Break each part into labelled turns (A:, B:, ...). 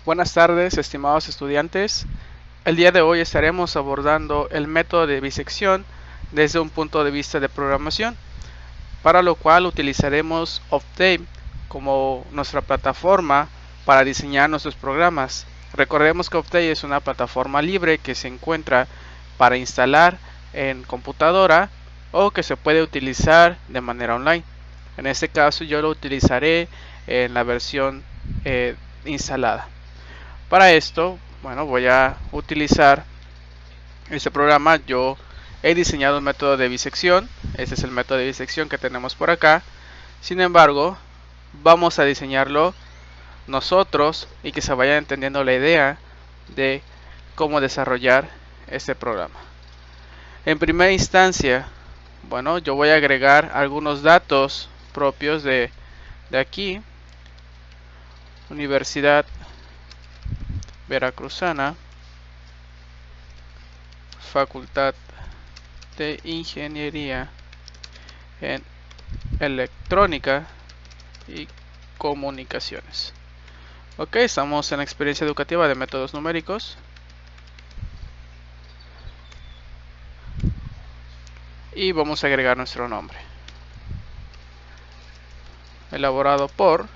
A: Buenas tardes, estimados estudiantes. El día de hoy estaremos abordando el método de bisección desde un punto de vista de programación, para lo cual utilizaremos Optane como nuestra plataforma para diseñar nuestros programas. Recordemos que Optane es una plataforma libre que se encuentra para instalar en computadora o que se puede utilizar de manera online. En este caso yo lo utilizaré en la versión instalada. Para esto, bueno, voy a utilizar este programa. Yo he diseñado un método de bisección. Este es el método de bisección que tenemos por acá. Sin embargo, vamos a diseñarlo nosotros y que se vaya entendiendo la idea de cómo desarrollar este programa. En primera instancia, bueno, yo voy a agregar algunos datos propios de aquí. Universidad Veracruzana, Facultad de Ingeniería en Electrónica y Comunicaciones. Ok, estamos en la experiencia educativa de métodos numéricos. Y vamos a agregar nuestro nombre. Elaborado por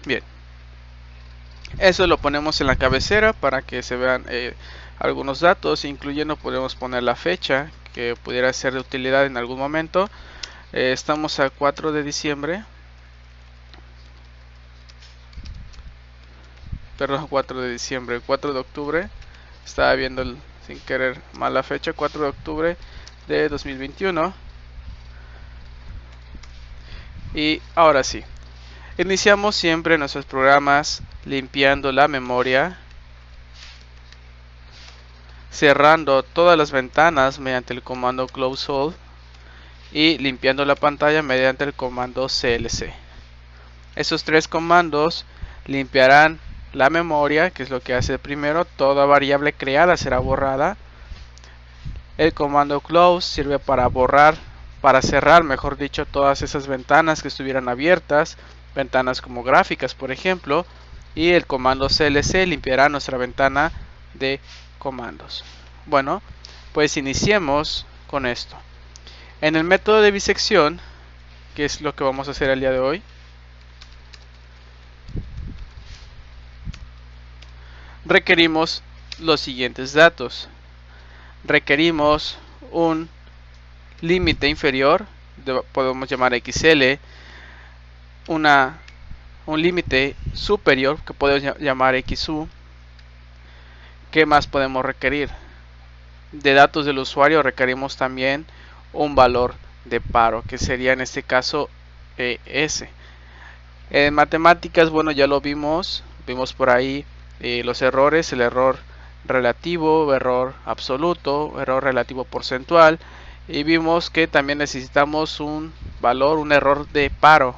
A: Bien, eso lo ponemos en la cabecera para que se vean algunos datos, incluyendo podemos poner la fecha que pudiera ser de utilidad en algún momento. Estamos a 4 de diciembre, perdón, 4 de diciembre, 4 de octubre, estaba viendo sin querer mal la fecha, 4 de octubre de 2021. Y ahora sí, iniciamos siempre nuestros programas limpiando la memoria, cerrando todas las ventanas mediante el comando close all y limpiando la pantalla mediante el comando clc. Esos tres comandos limpiarán la memoria, que es lo que hace primero. Toda variable creada será borrada. El comando close sirve para borrar, para cerrar, mejor dicho, todas esas ventanas que estuvieran abiertas, ventanas como gráficas, por ejemplo. Y el comando clc limpiará nuestra ventana de comandos. Bueno, pues iniciemos con esto. En el método de bisección, que es lo que vamos a hacer el día de hoy, requerimos los siguientes datos. Requerimos un límite inferior, podemos llamar XL, un límite superior que podemos llamar XU. ¿Qué más podemos requerir? De datos del usuario requerimos también un valor de paro, que sería en este caso ES. En matemáticas, bueno, ya lo vimos por ahí los errores, el error relativo, error absoluto, error relativo porcentual, y vimos que también necesitamos un valor, un error de paro.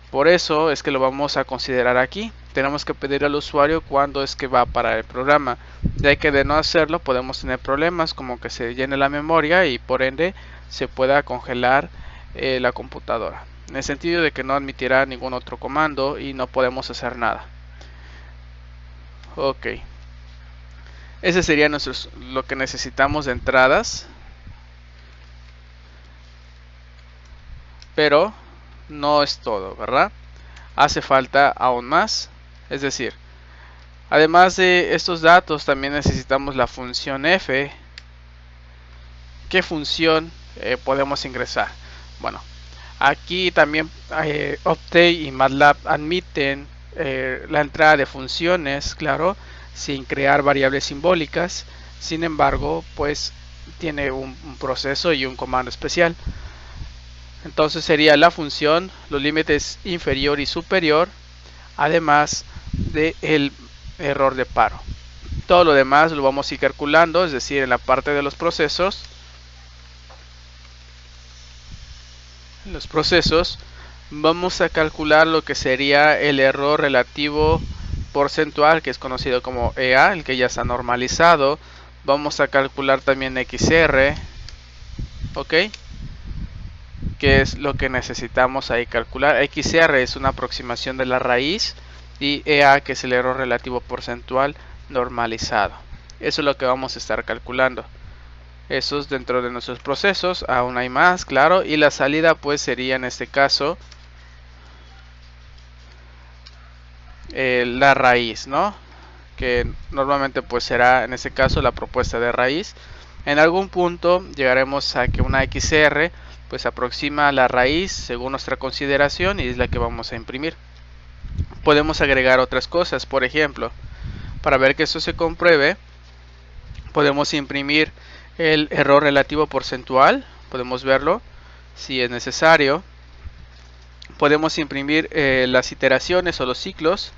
A: Por eso es que lo vamos a considerar aquí. Tenemos que pedir al usuario cuándo es que va a parar el programa, ya que de no hacerlo podemos tener problemas como que se llene la memoria y por ende se pueda congelar la computadora, en el sentido de que no admitirá ningún otro comando y no podemos hacer nada. Ok, ese sería lo que necesitamos de entradas, pero no es todo, ¿verdad? Hace falta aún más. Es decir, además de estos datos también necesitamos la función f. ¿Qué función podemos ingresar? Bueno, aquí también Optane y MATLAB admiten la entrada de funciones, claro, sin crear variables simbólicas. Sin embargo, pues tiene un proceso y un comando especial. Entonces sería la función, los límites inferior y superior, además del error de paro. Todo lo demás lo vamos a ir calculando, es decir, en la parte de los procesos. En los procesos vamos a calcular lo que sería el error relativo porcentual, que es conocido como EA, el que ya está normalizado. Vamos a calcular también XR, ok, que es lo que necesitamos ahí calcular. XR es una aproximación de la raíz y EA, que es el error relativo porcentual normalizado. Eso es lo que vamos a estar calculando. Eso es dentro de nuestros procesos. Aún hay más, claro, y la salida pues sería en este caso la raíz, ¿no? Que normalmente pues será en este caso la propuesta de raíz. En algún punto llegaremos a que una XR pues aproxima a la raíz según nuestra consideración y es la que vamos a imprimir. Podemos agregar otras cosas, por ejemplo, para ver que esto se compruebe, podemos imprimir el error relativo porcentual, podemos verlo si es necesario. Podemos imprimir las iteraciones o los ciclos.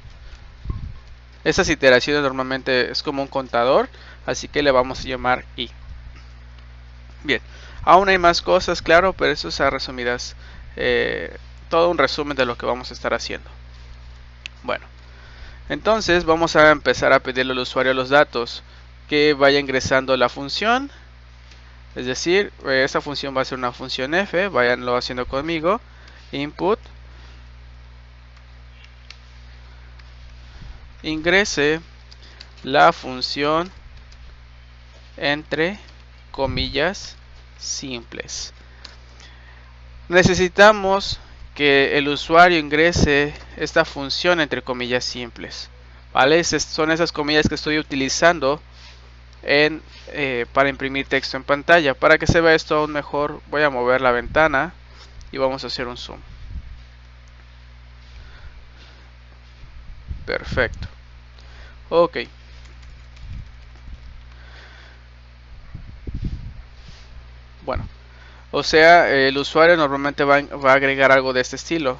A: Estas iteraciones normalmente es como un contador, así que le vamos a llamar i. Bien, aún hay más cosas, claro, pero eso es a resumidas, todo un resumen de lo que vamos a estar haciendo. Bueno, entonces vamos a empezar a pedirle al usuario los datos, que vaya ingresando la función, es decir, esta función va a ser una función f, váyanlo haciendo conmigo, input, ingrese la función entre comillas simples. Necesitamos que el usuario ingrese esta función entre comillas simples, ¿vale? Son esas comillas que estoy utilizando para imprimir texto en pantalla. Para que se vea esto aún mejor, voy a mover la ventana y vamos a hacer un zoom. Perfecto. Ok. Bueno, o sea, el usuario normalmente va a agregar algo de este estilo.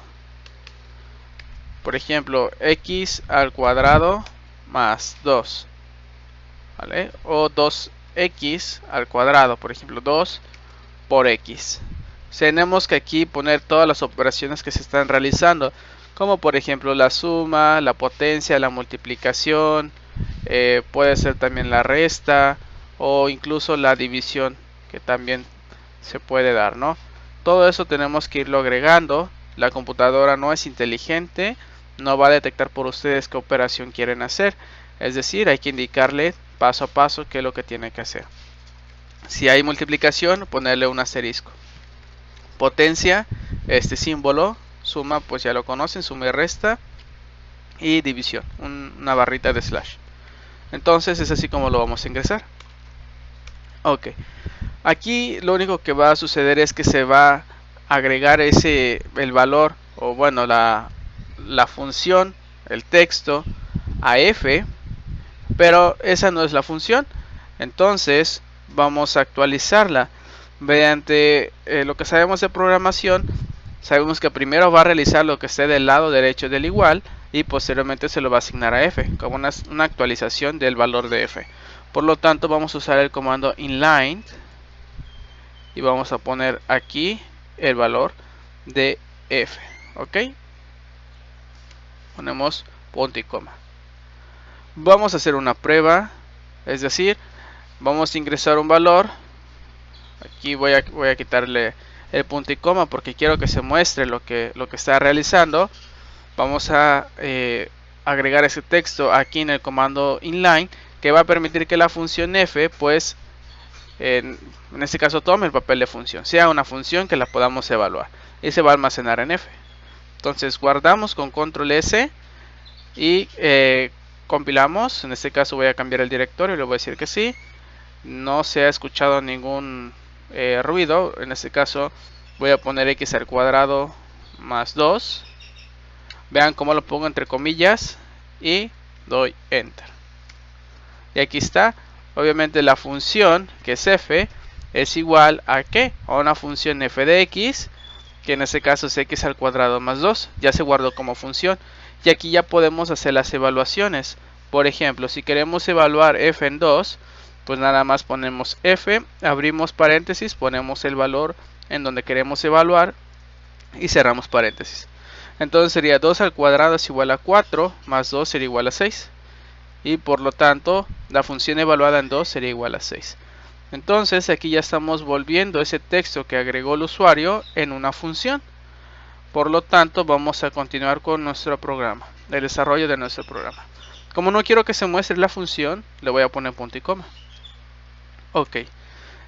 A: Por ejemplo, x al cuadrado más 2. ¿Vale? O 2x al cuadrado, por ejemplo, 2 por x. Tenemos que aquí poner todas las operaciones que se están realizando, como por ejemplo la suma, la potencia, la multiplicación, puede ser también la resta o incluso la división, que también se puede dar, ¿no? Todo eso tenemos que irlo agregando. La computadora no es inteligente, no va a detectar por ustedes qué operación quieren hacer, es decir, hay que indicarle paso a paso qué es lo que tiene que hacer. Si hay multiplicación, ponerle un asterisco. Potencia, este símbolo. Suma, pues ya lo conocen, suma y resta. Y división, una barrita de slash. Entonces es así como lo vamos a ingresar. Ok, aquí lo único que va a suceder es que se va a agregar el valor, o bueno, la función, el texto a f, pero esa no es la función. Entonces vamos a actualizarla mediante lo que sabemos de programación. Sabemos que primero va a realizar lo que esté del lado derecho del igual y posteriormente se lo va a asignar a f como una actualización del valor de f. Por lo tanto vamos a usar el comando inline y vamos a poner aquí el valor de f. Ok, ponemos punto y coma. Vamos a hacer una prueba, es decir, vamos a ingresar un valor. Aquí voy a quitarle el punto y coma porque quiero que se muestre lo que está realizando. Vamos a agregar ese texto aquí en el comando inline, que va a permitir que la función f, pues en este caso tome el papel de función, sea una función que la podamos evaluar y se va a almacenar en f. Entonces guardamos con control s y compilamos. En este caso voy a cambiar el directorio y le voy a decir que sí. No se ha escuchado ningún ruido. En este caso voy a poner x al cuadrado más 2. Vean cómo lo pongo entre comillas y doy enter. Y aquí está. Obviamente la función, que es f, es igual a ¿qué? A una función f de x, que en este caso es x al cuadrado más 2. Ya se guardó como función. Y aquí ya podemos hacer las evaluaciones. Por ejemplo, si queremos evaluar f en 2, pues nada más ponemos f, abrimos paréntesis, ponemos el valor en donde queremos evaluar y cerramos paréntesis. Entonces sería 2 al cuadrado es igual a 4, más 2 sería igual a 6. y por lo tanto la función evaluada en 2 sería igual a 6. Entonces aquí ya estamos volviendo ese texto que agregó el usuario en una función. Por lo tanto vamos a continuar con nuestro programa, el desarrollo de nuestro programa. Como no quiero que se muestre la función, le voy a poner punto y coma. Ok,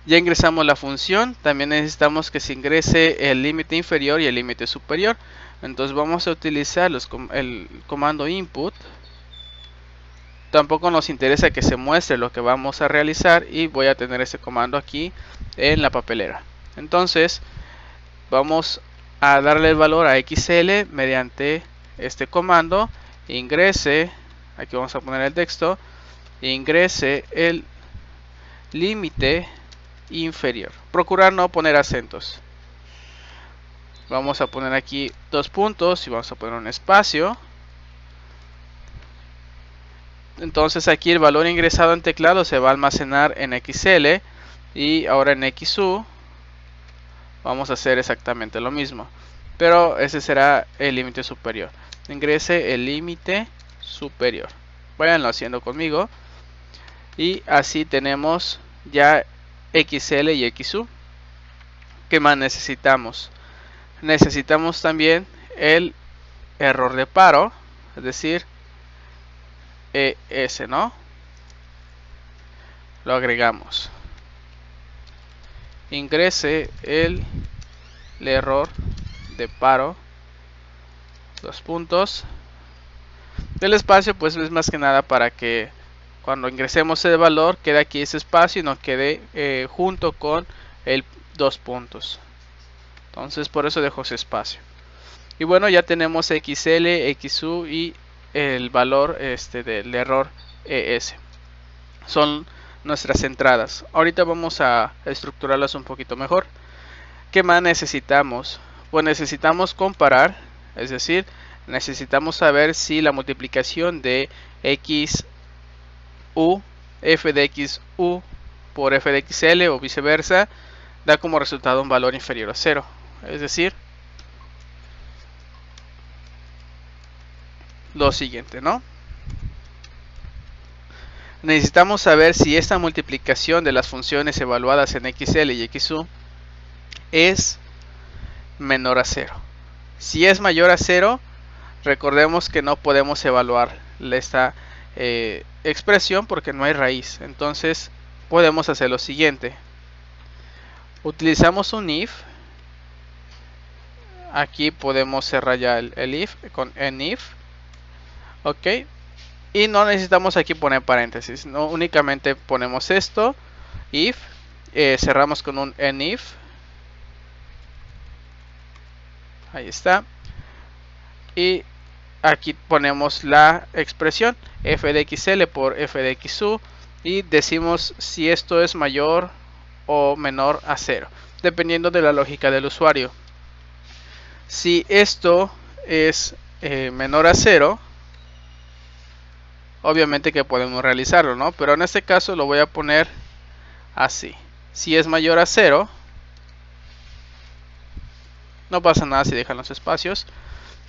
A: ya ingresamos la función. También necesitamos que se ingrese el límite inferior y el límite superior. Entonces vamos a utilizar el comando input. Tampoco nos interesa que se muestre lo que vamos a realizar y voy a tener ese comando aquí en la papelera. Entonces vamos a darle el valor a XL mediante este comando. Ingrese, aquí vamos a poner el texto, ingrese el límite inferior. Procurar no poner acentos. Vamos a poner aquí 2 puntos y vamos a poner un espacio. Entonces aquí el valor ingresado en teclado se va a almacenar en XL y ahora en XU vamos a hacer exactamente lo mismo, pero ese será el límite superior. Ingrese el límite superior. Váyanlo haciendo conmigo y así tenemos ya XL y XU. ¿Qué más necesitamos? Necesitamos también el error de paro, es decir, ES, ¿no? Lo agregamos. Ingrese el error de paro, 2 puntos. El espacio pues es más que nada para que cuando ingresemos el valor quede aquí ese espacio y no quede junto con el 2 puntos. Entonces por eso dejo ese espacio. Y bueno, ya tenemos XL, XU y el valor del error ES. Son nuestras entradas. Ahorita vamos a estructurarlas un poquito mejor. ¿Qué más necesitamos? Pues necesitamos comparar, es decir, necesitamos saber si la multiplicación de XU, f de XU por f de XL o viceversa da como resultado un valor inferior a 0. Es decir, lo siguiente, ¿no? Necesitamos saber si esta multiplicación de las funciones evaluadas en XL y XU es menor a 0. Si es mayor a 0, recordemos que no podemos evaluar esta expresión porque no hay raíz. Entonces podemos hacer lo siguiente. Utilizamos un if. Aquí podemos cerrar ya el if con en if. Ok. Y no necesitamos aquí poner paréntesis. No, únicamente ponemos esto. If. Cerramos con un en if. Ahí está. Y aquí ponemos la expresión f de XL por f de XU. Y decimos si esto es mayor o menor a 0. Dependiendo de la lógica del usuario. Si esto es menor a 0, obviamente que podemos realizarlo, ¿no? Pero en este caso lo voy a poner así. Si es mayor a 0, no pasa nada si dejan los espacios.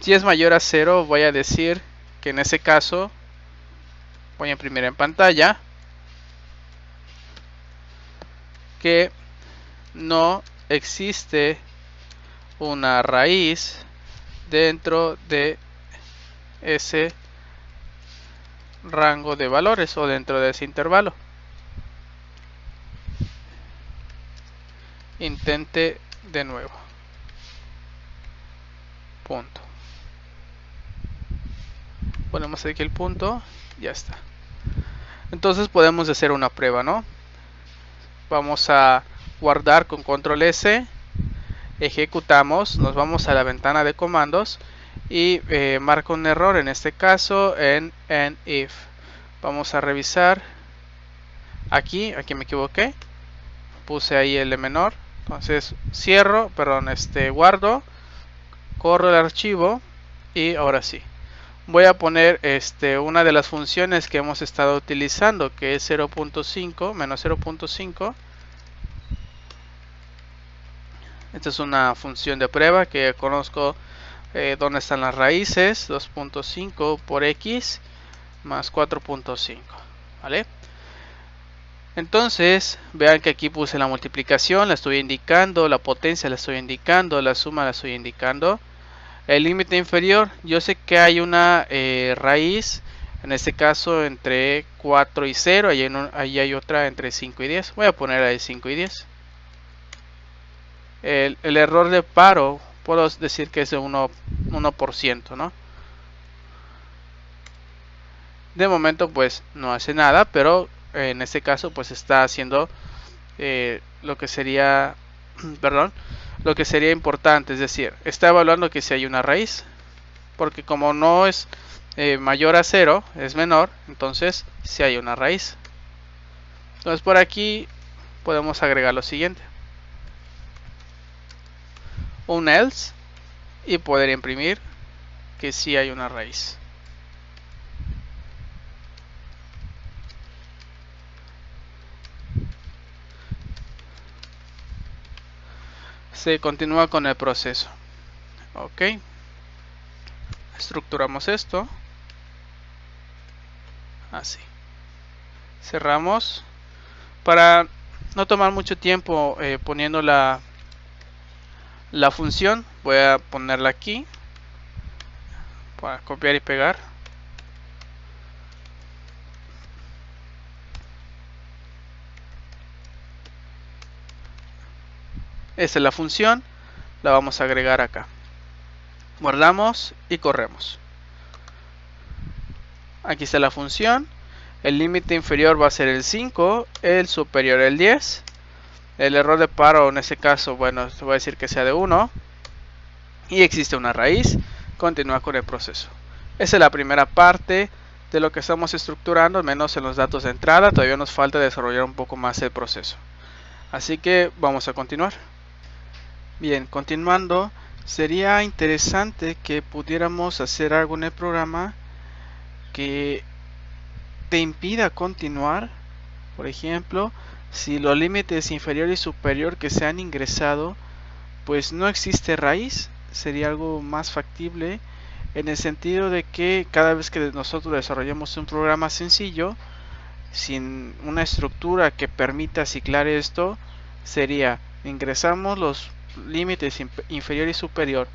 A: Si es mayor a 0, voy a decir que en ese caso voy a imprimir en pantalla que no existe una raíz dentro de ese rango de valores o dentro de ese intervalo. Intente de nuevo. Punto. Ponemos aquí el punto. Ya está. Entonces podemos hacer una prueba, ¿no? Vamos a guardar con control S. Ejecutamos. Nos vamos a la ventana de comandos. Y marca un error, en este caso en if. Vamos a revisar. Aquí me equivoqué. Puse ahí el menor. Entonces cierro, perdón, guardo. Corro el archivo. Y ahora sí. Voy a poner una de las funciones que hemos estado utilizando, que es 0.5, menos 0.5. Esta es una función de prueba que conozco dónde están las raíces. 2.5 por x más 4.5, ¿vale? Entonces, vean que aquí puse la multiplicación, la estoy indicando, la potencia la estoy indicando, la suma la estoy indicando. El límite inferior, yo sé que hay una raíz, en este caso entre 4 y 0, ahí hay otra entre 5 y 10. Voy a poner ahí 5 y 10. El error de paro, puedo decir que es de 1%, ¿no? De momento pues no hace nada, pero en este caso pues está haciendo lo que sería, perdón, lo que sería importante, es decir, está evaluando que si hay una raíz, porque como no es mayor a 0, es menor, entonces si hay una raíz. Entonces por aquí podemos agregar lo siguiente, un else, y poder imprimir que si hay una raíz. Se continúa con el proceso. Ok, estructuramos esto así, cerramos. Para no tomar mucho tiempo poniendo la función, voy a ponerla aquí para copiar y pegar. Esta es la función, la vamos a agregar acá. Guardamos y corremos. Aquí está la función. El límite inferior va a ser el 5, el superior el 10. El error de paro en este caso, bueno, te voy a decir que sea de 1. Y existe una raíz. Continúa con el proceso. Esa es la primera parte de lo que estamos estructurando, al menos en los datos de entrada. Todavía nos falta desarrollar un poco más el proceso. Así que vamos a continuar. Bien, continuando, sería interesante que pudiéramos hacer algo en el programa que te impida continuar. Por ejemplo, si los límites inferior y superior que se han ingresado, pues no existe raíz, sería algo más factible en el sentido de que cada vez que nosotros desarrollamos un programa sencillo, sin una estructura que permita ciclar esto, sería ingresamos los límites inferior y superior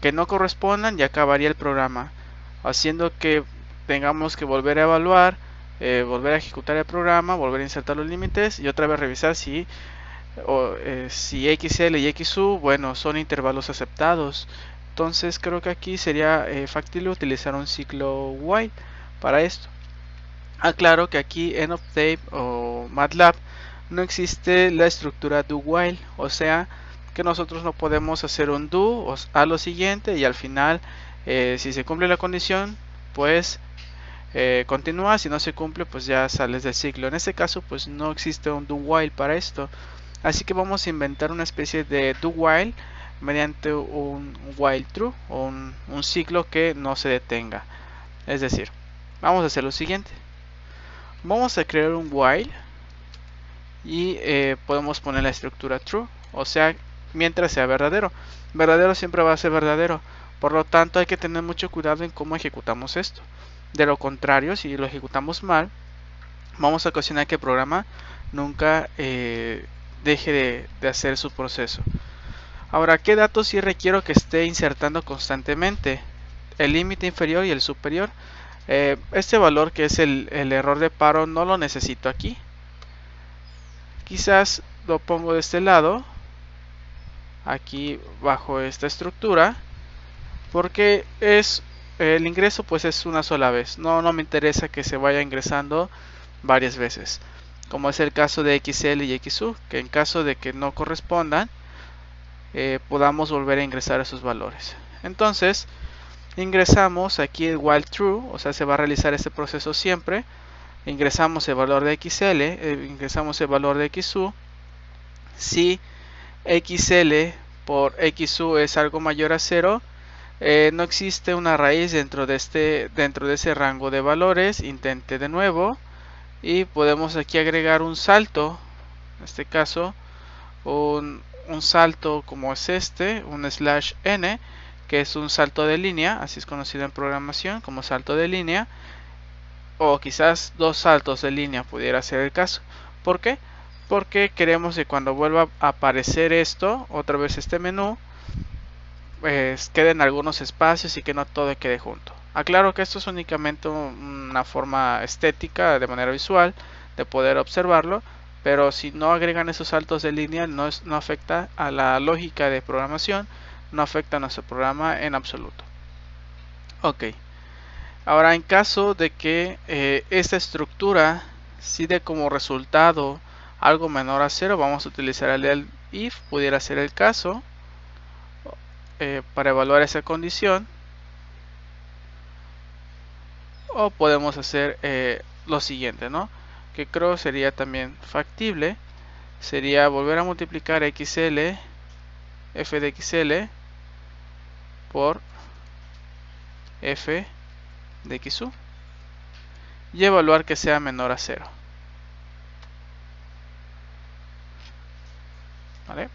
A: que no correspondan y acabaría el programa, haciendo que tengamos que volver a evaluar, volver a ejecutar el programa, volver a insertar los límites y otra vez revisar si XL y XU, bueno, son intervalos aceptados. Entonces creo que aquí sería factible utilizar un ciclo while para esto. Aclaro que aquí en Octave o MATLAB no existe la estructura do while, o sea que nosotros no podemos hacer un do a lo siguiente y al final si se cumple la condición pues continúa, si no se cumple pues ya sales del ciclo. En este caso pues no existe un do while para esto, así que vamos a inventar una especie de do while mediante un while true o un ciclo que no se detenga. Es decir, vamos a hacer lo siguiente, vamos a crear un while y podemos poner la estructura true, o sea mientras sea verdadero. Verdadero siempre va a ser verdadero, por lo tanto hay que tener mucho cuidado en cómo ejecutamos esto. De lo contrario, si lo ejecutamos mal, vamos a ocasionar que el programa nunca deje de hacer su proceso. Ahora, ¿qué datos sí requiero que esté insertando constantemente? El límite inferior y el superior. Este valor que es el error de paro no lo necesito aquí. Quizás lo pongo de este lado, aquí bajo esta estructura, porque es el ingreso pues es una sola vez, no me interesa que se vaya ingresando varias veces, como es el caso de XL y XU, que en caso de que no correspondan podamos volver a ingresar esos valores. Entonces ingresamos aquí el while true, o sea se va a realizar este proceso siempre. Ingresamos el valor de XL, ingresamos el valor de XU. Si XL por XU es algo mayor a 0, no existe una raíz dentro de ese rango de valores. Intente de nuevo y podemos aquí agregar un salto, en este caso un salto como es un /n, que es un salto de línea, así es conocido en programación como salto de línea, o quizás 2 saltos de línea pudiera ser el caso. ¿Por qué? Porque queremos que cuando vuelva a aparecer esto, otra vez este menú, pues queden algunos espacios y que no todo quede junto. Aclaro que esto es únicamente una forma estética, de manera visual, de poder observarlo, pero si no agregan esos saltos de línea no afecta a la lógica de programación, no afecta a nuestro programa en absoluto. Ok, ahora en caso de que esta estructura si dé como resultado algo menor a 0, vamos a utilizar el if, pudiera ser el caso, para evaluar esa condición, o podemos hacer lo siguiente, ¿no? Que creo sería también factible, sería volver a multiplicar xl, f de xl por f de xu y evaluar que sea menor a 0. ¿Vale?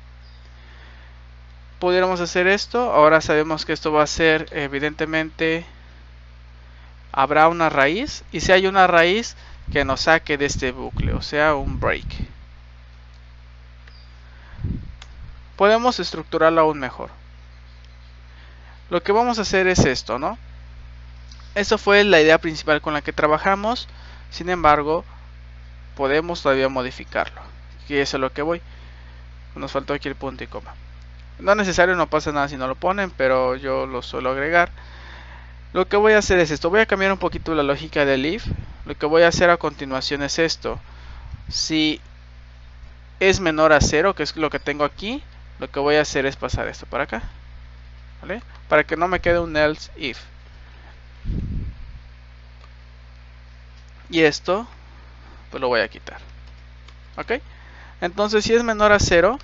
A: Pudiéramos hacer esto. Ahora sabemos que esto va a ser, evidentemente, habrá una raíz, y si hay una raíz, que nos saque de este bucle, o sea, un break. Podemos estructurarlo aún mejor. Lo que vamos a hacer es esto, ¿no? Eso fue la idea principal con la que trabajamos. Sin embargo, podemos todavía modificarlo. Y eso es lo que voy. Nos faltó aquí el punto y coma. No es necesario, no pasa nada si no lo ponen, pero yo lo suelo agregar. Lo que voy a hacer es esto. Voy a cambiar un poquito la lógica del if. Lo que voy a hacer a continuación es esto. Si es menor a 0, que es lo que tengo aquí, lo que voy a hacer es pasar esto para acá. ¿Vale? Para que no me quede un else if. Y esto, pues lo voy a quitar. ¿Ok? Entonces, si es menor a 0,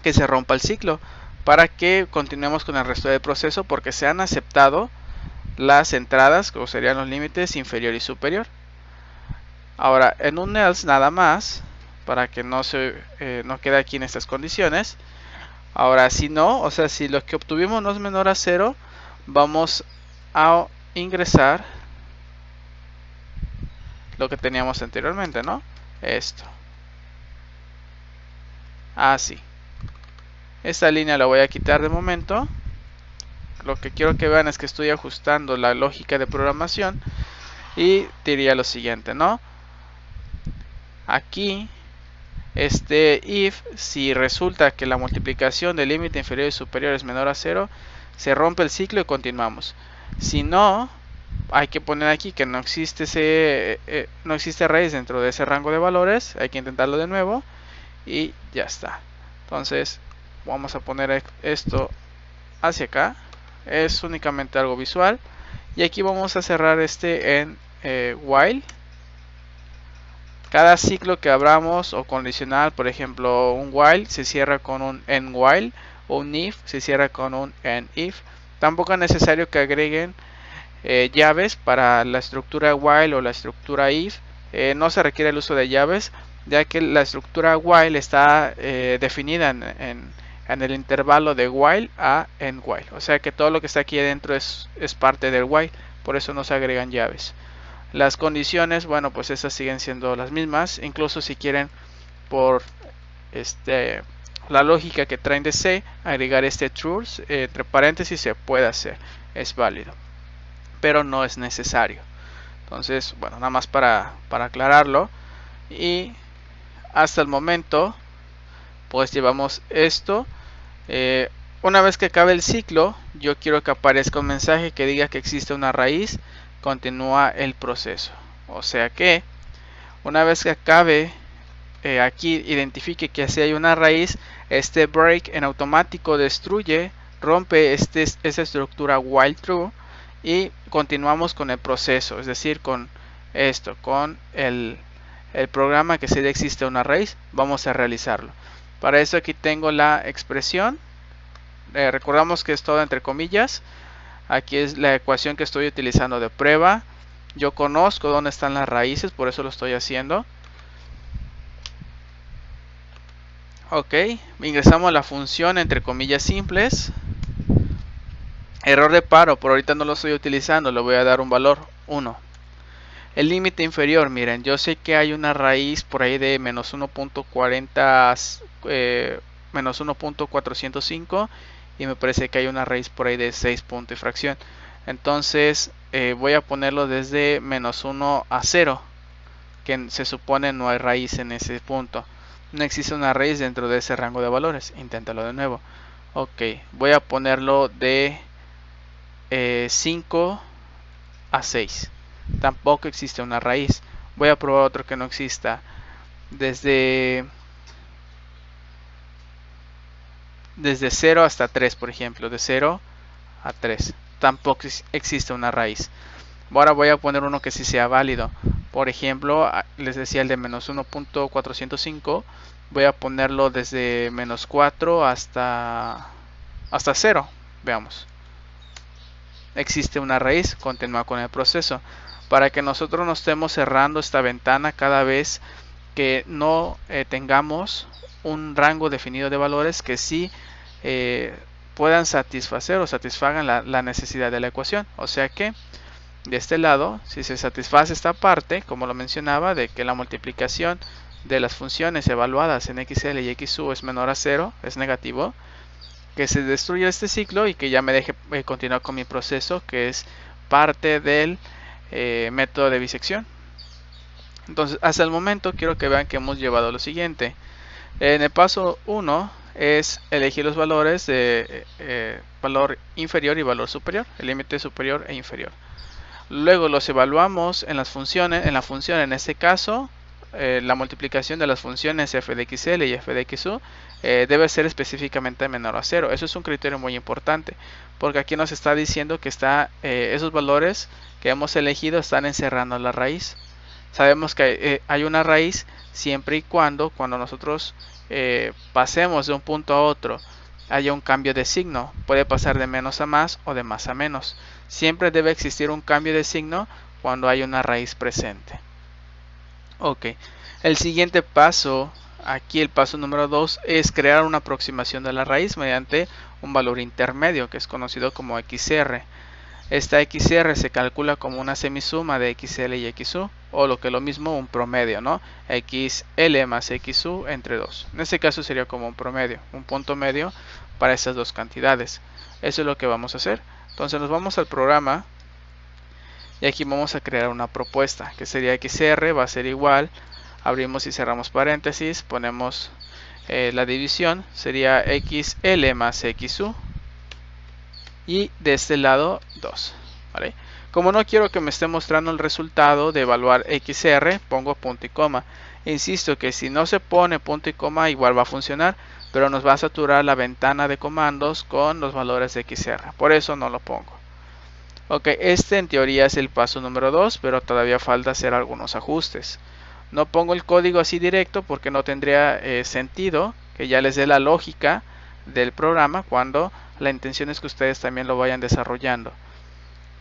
A: que se rompa el ciclo, para que continuemos con el resto del proceso, porque se han aceptado las entradas, que serían los límites inferior y superior. Ahora, en un else nada más, para que no quede aquí en estas condiciones. Ahora, si no, o sea, si lo que obtuvimos no es menor a 0, vamos a ingresar lo que teníamos anteriormente, ¿no? Esto. Así. Esta línea la voy a quitar de momento. Lo que quiero que vean es que estoy ajustando la lógica de programación. Y diría lo siguiente, ¿no? Aquí, este if, si resulta que la multiplicación del límite inferior y superior es menor a 0, se rompe el ciclo y continuamos. Si no, hay que poner aquí que no existe no existe raíz dentro de ese rango de valores. Hay que intentarlo de nuevo y ya está. Entonces vamos a poner esto hacia acá. Es únicamente algo visual. Y aquí vamos a cerrar este en while. Cada ciclo que abramos o condicional, por ejemplo un while se cierra con un end while, o un if se cierra con un end if. Tampoco es necesario que agreguen llaves para la estructura while o la estructura if. No se requiere el uso de llaves, ya que la estructura while está definida en el intervalo de while a end while. O sea que todo lo que está aquí adentro es parte del while, por eso no se agregan llaves. Las condiciones, bueno, pues esas siguen siendo las mismas, incluso si quieren por la lógica que traen de C, agregar este true entre paréntesis, se puede hacer, es válido, pero no es necesario. Entonces, bueno, nada más para aclararlo. Y hasta el momento, pues llevamos esto. Una vez que acabe el ciclo, yo quiero que aparezca un mensaje que diga que existe una raíz. Continúa el proceso. O sea que una vez que acabe, aquí identifique que así hay una raíz, este break en automático destruye, rompe esa estructura while true y continuamos con el proceso, es decir, con esto, con el programa que si existe una raíz, vamos a realizarlo. Para eso aquí tengo la expresión. Recordamos que es todo entre comillas. Aquí es la ecuación que estoy utilizando de prueba. Yo conozco dónde están las raíces, por eso lo estoy haciendo. Ok, ingresamos la función entre comillas simples. Error de paro, por ahorita no lo estoy utilizando, le voy a dar un valor 1. El límite inferior, miren, yo sé que hay una raíz por ahí de menos 1.40, menos 1.405 y me parece que hay una raíz por ahí de 6 punto y fracción. Entonces voy a ponerlo desde menos 1 a 0, que se supone no hay raíz en ese punto. No existe una raíz dentro de ese rango de valores. Inténtalo de nuevo. Ok, voy a ponerlo de 5 a 6. Tampoco existe una raíz. Voy a probar otro que no exista. Desde 0 hasta 3, por ejemplo. De 0 a 3. Tampoco existe una raíz. Ahora voy a poner uno que sí sea válido. Por ejemplo, les decía el de menos 1.405. Voy a ponerlo desde menos 4 hasta 0. Veamos. Existe una raíz. Continúa con el proceso. Para que nosotros no estemos cerrando esta ventana cada vez que no tengamos un rango definido de valores que sí puedan satisfacer o satisfagan la necesidad de la ecuación. O sea que de este lado, si se satisface esta parte, como lo mencionaba, de que la multiplicación de las funciones evaluadas en xl y xu es menor a 0, es negativo, que se destruya este ciclo y que ya me deje continuar con mi proceso, que es parte del método de bisección. Entonces, hasta el momento quiero que vean que hemos llevado lo siguiente. En el paso 1 es elegir los valores de valor inferior y valor superior, el límite superior e inferior. Luego los evaluamos en las funciones, en la función, en este caso, la multiplicación de las funciones f de xl y f de xu debe ser específicamente menor a 0. Eso es un criterio muy importante, porque aquí nos está diciendo que esos valores que hemos elegido están encerrando la raíz. Sabemos que hay una raíz siempre y cuando nosotros pasemos de un punto a otro haya un cambio de signo. Puede pasar de menos a más o de más a menos. Siempre debe existir un cambio de signo cuando hay una raíz presente. Ok, el siguiente paso, aquí el paso número 2, es crear una aproximación de la raíz mediante un valor intermedio que es conocido como XR. Esta XR se calcula como una semisuma de XL y XU, o lo que es lo mismo, un promedio, ¿no? XL más XU entre 2. En este caso sería como un promedio, un punto medio para estas dos cantidades. Eso es lo que vamos a hacer. Entonces nos vamos al programa y aquí vamos a crear una propuesta que sería XR va a ser igual, abrimos y cerramos paréntesis, ponemos la división, sería XL más XU y de este lado 2, ¿vale? Como no quiero que me esté mostrando el resultado de evaluar XR, pongo punto y coma. Insisto que si no se pone punto y coma igual va a funcionar, pero nos va a saturar la ventana de comandos con los valores de XR. Por eso no lo pongo. Ok, este en teoría es el paso número 2, pero todavía falta hacer algunos ajustes. No pongo el código así directo porque no tendría sentido que ya les dé la lógica del programa cuando la intención es que ustedes también lo vayan desarrollando.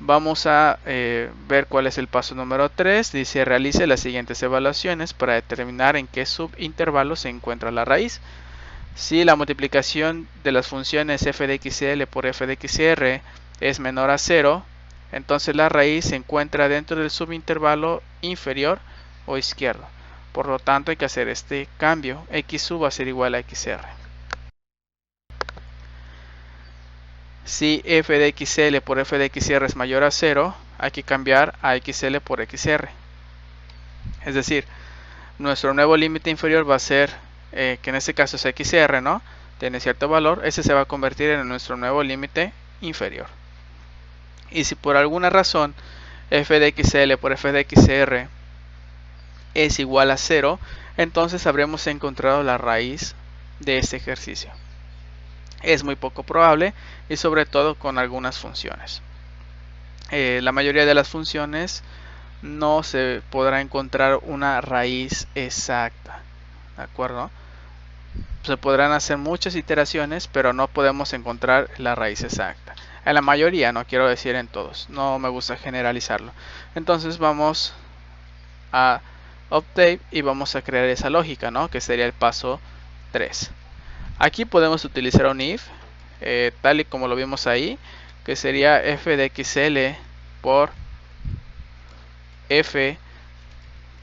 A: Vamos a ver cuál es el paso número 3. Dice realice las siguientes evaluaciones para determinar en qué subintervalo se encuentra la raíz. Si la multiplicación de las funciones f de xl por f de xr es menor a 0, entonces la raíz se encuentra dentro del subintervalo inferior o izquierdo. Por lo tanto hay que hacer este cambio. XU va a ser igual a XR. Si f de xl por f de xr es mayor a 0, hay que cambiar a xl por xr. Es decir, nuestro nuevo límite inferior va a ser, que en este caso es xr, ¿no? Tiene cierto valor, ese se va a convertir en nuestro nuevo límite inferior. Y si por alguna razón f de xl por f de xr es igual a 0, entonces habremos encontrado la raíz de este ejercicio. Es muy poco probable y sobre todo con algunas funciones. La mayoría de las funciones no se podrá encontrar una raíz exacta, ¿de acuerdo? Se podrán hacer muchas iteraciones, pero no podemos encontrar la raíz exacta. En la mayoría, no quiero decir en todos, no me gusta generalizarlo. Entonces vamos a Update y vamos a crear esa lógica, ¿no? Que sería el paso 3. Aquí podemos utilizar un if, tal y como lo vimos ahí, que sería f de xl por f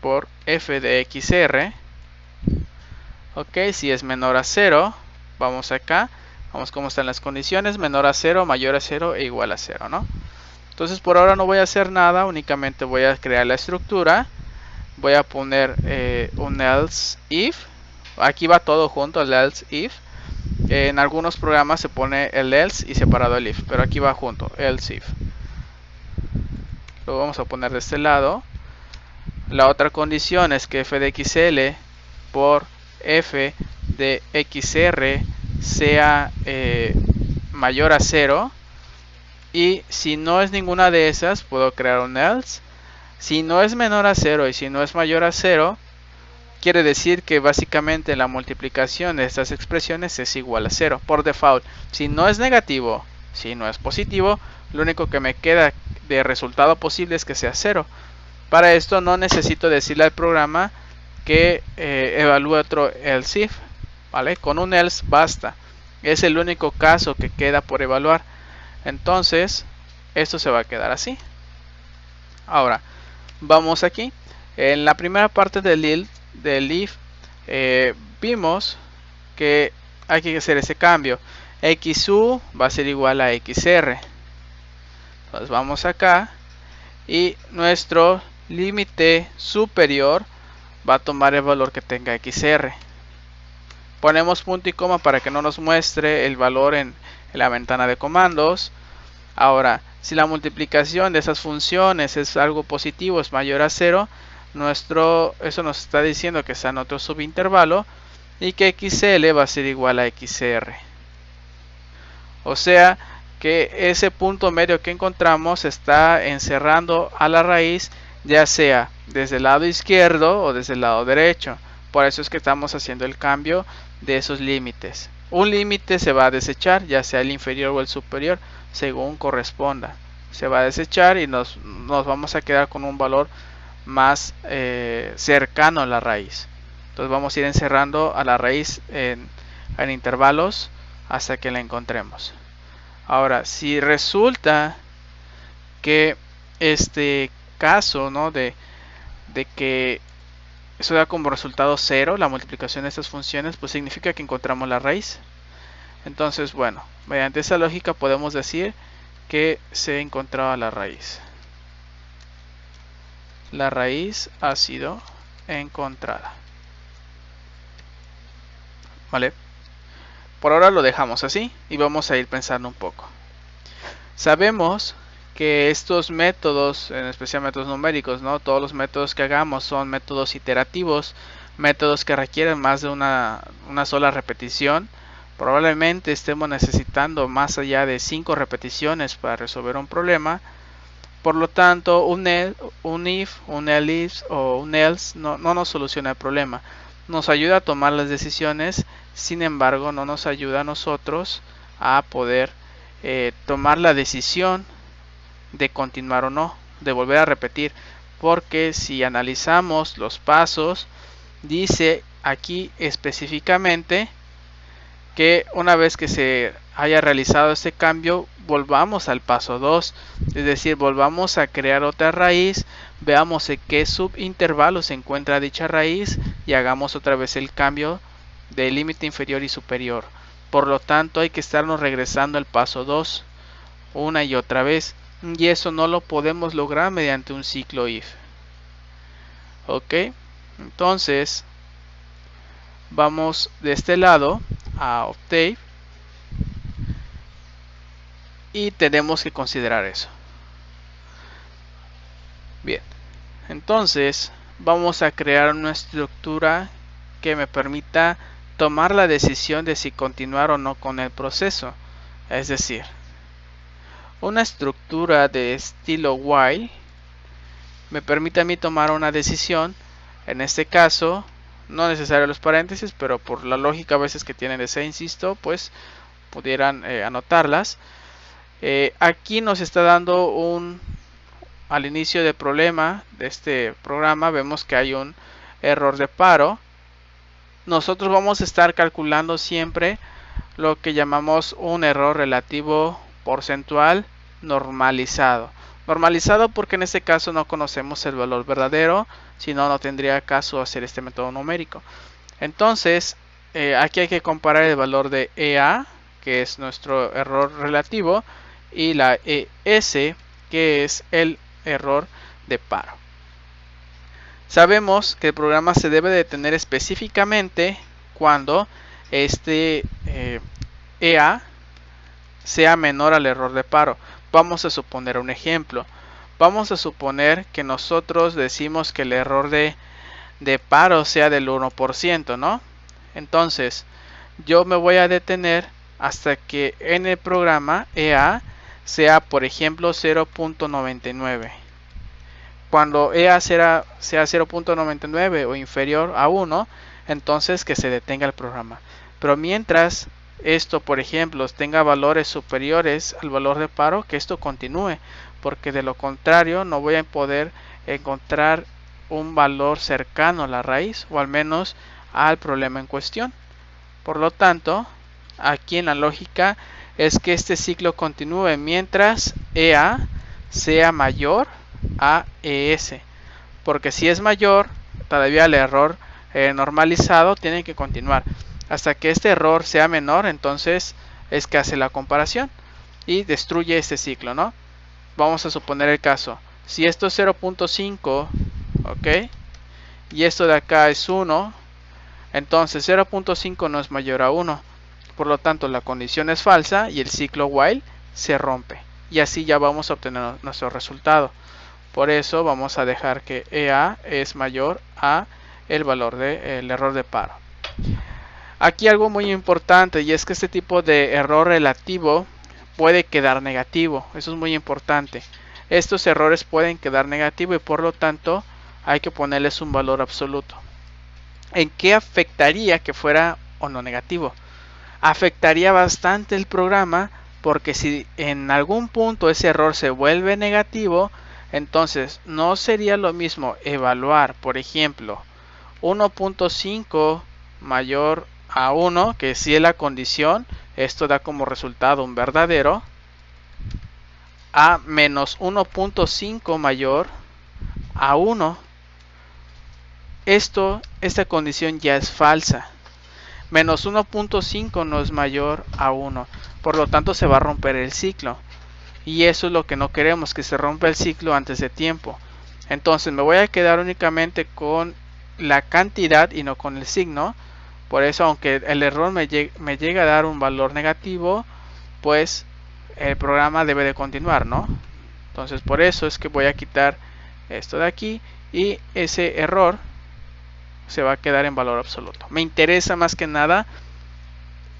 A: por f de xr. Ok, si es menor a 0, vamos acá, vamos cómo están las condiciones, menor a 0, mayor a 0 e igual a 0, ¿no? Entonces por ahora no voy a hacer nada, únicamente voy a crear la estructura, voy a poner un else if, aquí va todo junto, el else if. En algunos programas se pone el else y separado el if, pero aquí va junto, else if. Lo vamos a poner de este lado. La otra condición es que f de xl por f de xr sea mayor a 0. Y si no es ninguna de esas, puedo crear un else. Si no es menor a 0 y si no es mayor a 0, quiere decir que básicamente la multiplicación de estas expresiones es igual a 0 por default. Si no es negativo, si no es positivo, lo único que me queda de resultado posible es que sea 0. Para esto no necesito decirle al programa que evalúe otro else if, ¿vale? Con un else basta. Es el único caso que queda por evaluar. Entonces, esto se va a quedar así. Ahora, vamos aquí. En la primera parte del if, vimos que hay que hacer ese cambio. XU va a ser igual a XR. Entonces vamos acá y nuestro límite superior va a tomar el valor que tenga XR. Ponemos punto y coma para que no nos muestre el valor en la ventana de comandos. Ahora, si la multiplicación de esas funciones es algo positivo, es mayor a 0, eso nos está diciendo que está en otro subintervalo y que XL va a ser igual a XR. O sea que ese punto medio que encontramos está encerrando a la raíz, ya sea desde el lado izquierdo o desde el lado derecho. Por eso es que estamos haciendo el cambio de esos límites. Un límite se va a desechar, ya sea el inferior o el superior, según corresponda. Se va a desechar y nos vamos a quedar con un valor más cercano a la raíz. Entonces vamos a ir encerrando a la raíz en intervalos hasta que la encontremos. Ahora, si resulta que este caso, ¿no?, de que eso da como resultado 0, la multiplicación de estas funciones, pues significa que encontramos la raíz. Entonces, bueno, mediante esa lógica podemos decir que se encontraba la raíz. La raíz ha sido encontrada. ¿Vale? Por ahora lo dejamos así y vamos a ir pensando un poco. Sabemos que estos métodos, en especial métodos numéricos, ¿no?, todos los métodos que hagamos son métodos iterativos, métodos que requieren más de una sola repetición. Probablemente estemos necesitando más allá de 5 repeticiones para resolver un problema. Por lo tanto, un if, un else o un else no nos soluciona el problema. Nos ayuda a tomar las decisiones, sin embargo no nos ayuda a nosotros a poder tomar la decisión de continuar o no, de volver a repetir, porque si analizamos los pasos, dice aquí específicamente que una vez que se haya realizado este cambio, volvamos al paso 2, es decir, volvamos a crear otra raíz, veamos en qué subintervalo se encuentra dicha raíz y hagamos otra vez el cambio de límite inferior y superior. Por lo tanto, hay que estarnos regresando al paso 2 una y otra vez, y eso no lo podemos lograr mediante un ciclo if. Ok, entonces vamos de este lado a Octave y tenemos que considerar eso. Bien, entonces vamos a crear una estructura que me permita tomar la decisión de si continuar o no con el proceso. Es decir, una estructura de estilo while me permite a mí tomar una decisión. En este caso, no necesario los paréntesis, pero por la lógica a veces que tienen de ser, insisto, pues pudieran anotarlas. Aquí nos está dando al inicio del problema de este programa, vemos que hay un error de paro. Nosotros vamos a estar calculando siempre lo que llamamos un error relativo porcentual normalizado. Normalizado porque en este caso no conocemos el valor verdadero, si no, no tendría caso hacer este método numérico. Entonces, aquí hay que comparar el valor de EA, que es nuestro error relativo, y la ES, que es el error de paro. Sabemos que el programa se debe detener específicamente cuando este EA sea menor al error de paro. Vamos a suponer un ejemplo. Vamos a suponer que nosotros decimos que el error de paro sea del 1%, ¿no? Entonces, yo me voy a detener hasta que en el programa EA sea, por ejemplo, 0.99. Cuando EA sea 0.99 o inferior a 1, entonces que se detenga el programa. Pero mientras esto, por ejemplo, tenga valores superiores al valor de paro, que esto continúe, porque de lo contrario no voy a poder encontrar un valor cercano a la raíz, o al menos al problema en cuestión. Por lo tanto, aquí en la lógica es que este ciclo continúe mientras EA sea mayor a ES, porque si es mayor, todavía el error normalizado tiene que continuar hasta que este error sea menor. Entonces es que hace la comparación y destruye este ciclo, ¿no? Vamos a suponer el caso, si esto es 0.5, ok, y esto de acá es 1, entonces 0.5 no es mayor a 1, por lo tanto la condición es falsa y el ciclo while se rompe, y así ya vamos a obtener nuestro resultado. Por eso vamos a dejar que EA es mayor a el valor del error de paro. Aquí algo muy importante, y es que este tipo de error relativo puede quedar negativo. Eso es muy importante. Estos errores pueden quedar negativos y por lo tanto hay que ponerles un valor absoluto. ¿En qué afectaría que fuera o no negativo? Afectaría bastante el programa, porque si en algún punto ese error se vuelve negativo, entonces no sería lo mismo evaluar, por ejemplo, 1.5 mayor a 1, que si es la condición, esto da como resultado un verdadero, a menos 1.5 mayor a 1. Esta condición ya es falsa. Menos 1.5 no es mayor a 1. Por lo tanto se va a romper el ciclo. Y eso es lo que no queremos, que se rompa el ciclo antes de tiempo. Entonces me voy a quedar únicamente con la cantidad y no con el signo. Por eso, aunque el error me llegue a dar un valor negativo, pues el programa debe de continuar, ¿no? Entonces por eso es que voy a quitar esto de aquí y ese error se va a quedar en valor absoluto. Me interesa más que nada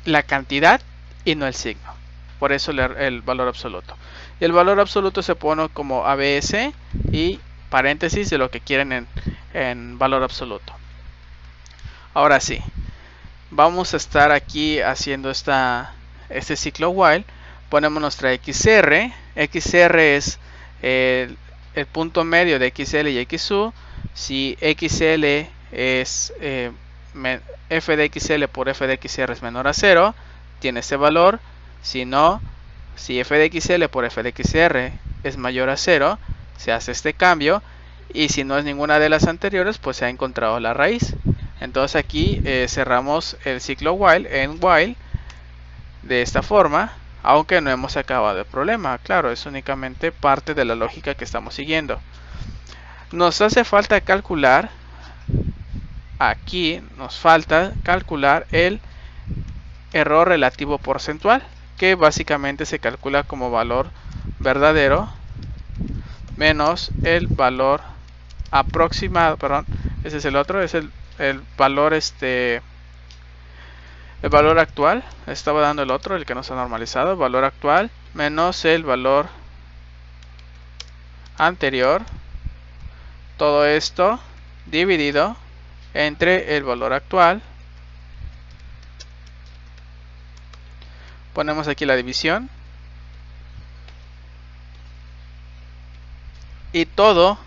A: la cantidad y no el signo. Por eso el valor absoluto. Y el valor absoluto se pone como ABS y paréntesis de lo que quieren en valor absoluto. Ahora sí, vamos a estar aquí haciendo este ciclo while. Ponemos nuestra XR. XR es el punto medio de XL y XU. Si XL es f de XL por f de XR es menor a 0, tiene ese valor. Si no, si f de XL por f de XR es mayor a 0, se hace este cambio. Y si no es ninguna de las anteriores, pues se ha encontrado la raíz. Entonces aquí cerramos el ciclo while en while de esta forma, aunque no hemos acabado el problema. Claro, es únicamente parte de la lógica que estamos siguiendo. Nos hace falta calcular, aquí nos falta calcular el error relativo porcentual, que básicamente se calcula como valor verdadero menos el valor aproximado, perdón, ese es el otro, es el valor el valor actual. Estaba dando el otro, el que no se ha normalizado, valor actual menos el valor anterior, todo esto dividido entre el valor actual. Ponemos aquí la división y todo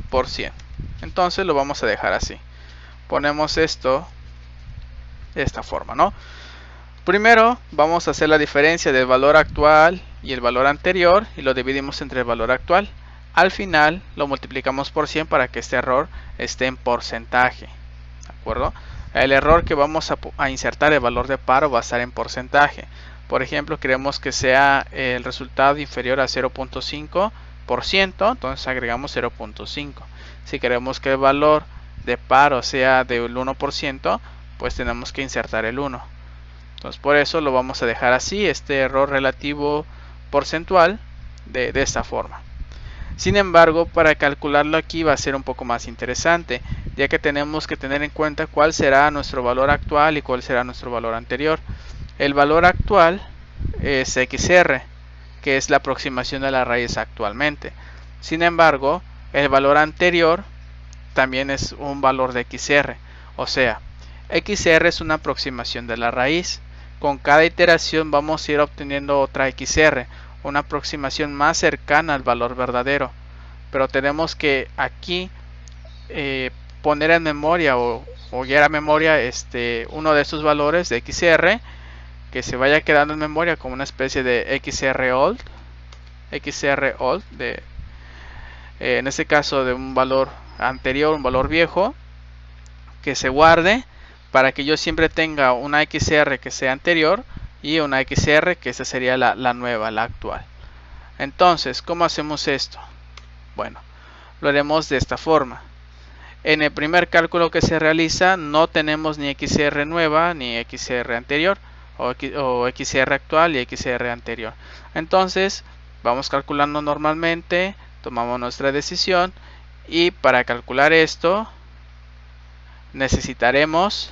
A: por 100. Entonces lo vamos a dejar así. Ponemos esto de esta forma, ¿no? Primero vamos a hacer la diferencia del valor actual y el valor anterior y lo dividimos entre el valor actual. Al final lo multiplicamos por 100 para que este error esté en porcentaje. ¿De acuerdo? El error que vamos a insertar, el valor de paro, va a estar en porcentaje. Por ejemplo, queremos que sea el resultado inferior a 0.5%, entonces agregamos 0.5. Si queremos que el valor de paro sea del 1%, pues tenemos que insertar el 1. Entonces por eso lo vamos a dejar así, este error relativo porcentual de esta forma. Sin embargo, para calcularlo aquí va a ser un poco más interesante, ya que tenemos que tener en cuenta cuál será nuestro valor actual y cuál será nuestro valor anterior. El valor actual es XR, que es la aproximación de la raíz actualmente. Sin embargo, el valor anterior también es un valor de XR, o sea, XR es una aproximación de la raíz. Con cada iteración vamos a ir obteniendo otra XR, una aproximación más cercana al valor verdadero, pero tenemos que aquí poner en memoria o guiar a memoria uno de estos valores de XR, que se vaya quedando en memoria como una especie de XR old, en este caso de un valor anterior, un valor viejo, que se guarde para que yo siempre tenga una XR que sea anterior y una XR que esa sería la nueva, la actual. Entonces, ¿cómo hacemos esto? Bueno, lo haremos de esta forma. En el primer cálculo que se realiza no tenemos ni XR nueva ni XR anterior, o XR actual y XR anterior. Entonces vamos calculando normalmente, tomamos nuestra decisión y para calcular esto necesitaremos